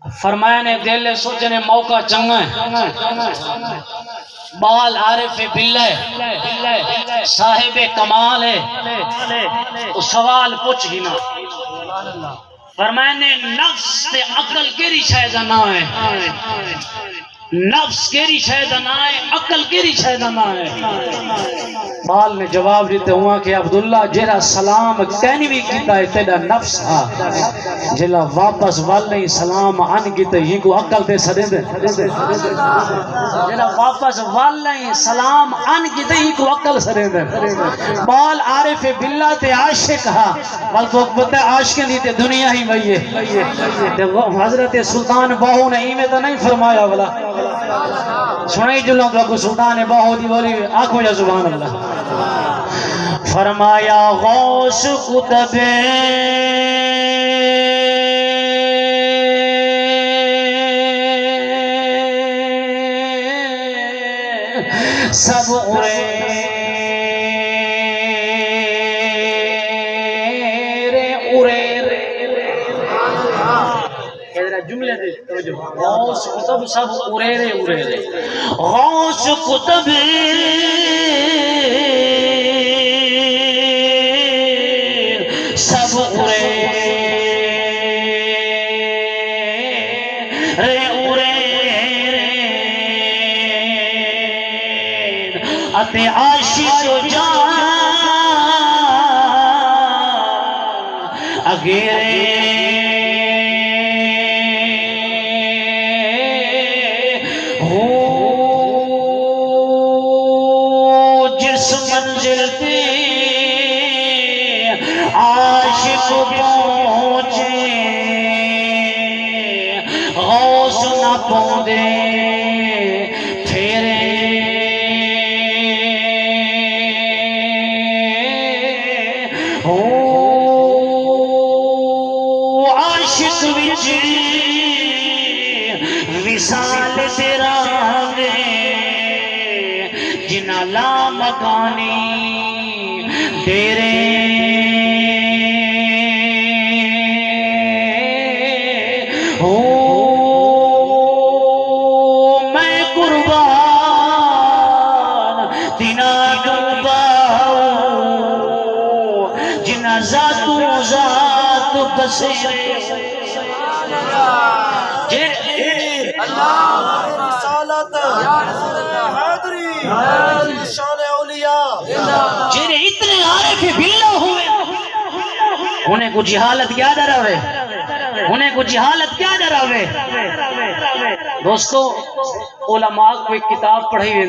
فرمایا نے دل سوچنے موقع چنگا ہے بال عارف باللہ صاحب کمال ہے تو سوال پوچھ ہی نہ فرمایا نے نفس تے عقل کیری شے دا نام ہے نفس کیری شے دا نام ہے عقل کیری شے دا نام ہے بال نے جواب دیتے ہوا کہ عبداللہ جیرا سلام کہنی بھی کیتا ہے تیرا نفس ہاں جیلا واپس والنے سلام آن کیتے ہی کو عقل دے سدے دے جیلا واپس والنے سلام آن کیتے ہی کو عقل سدے دے بال عارف باللہ تے عاشق ہاں بلکہ اکبتے عاشق نہیں تے دنیا ہی بھئیے حضرت سلطان باہو نے ایمیں تو نہیں فرمایا بلا سنائی جو لوگ کو سلطان باہو دی بولی آنکھوں یا سبحان اللہ فرمایا غوث قطب سب اڑے جملے دے غوث قطب سب اڑے غوث قطب سب اڑے اتے عاشق جان اگیرے منزل پہ عاشق پہنچے غوث نہ پوندے پھیرے عاشق وچ وصال تیرا جنا لا مکانی تیرے میں قربان تینا ڈوباؤ جنا ذات بسیرے اللہ رسالت حیدری شان اولیاء جنہیں اتنے عارف باللہ ہوئے انہیں کو جہالت کیا ڈراوے انہیں کو جہالت کیا ڈراوے دوستو علماء کو ایک کتاب پڑھی ہوئی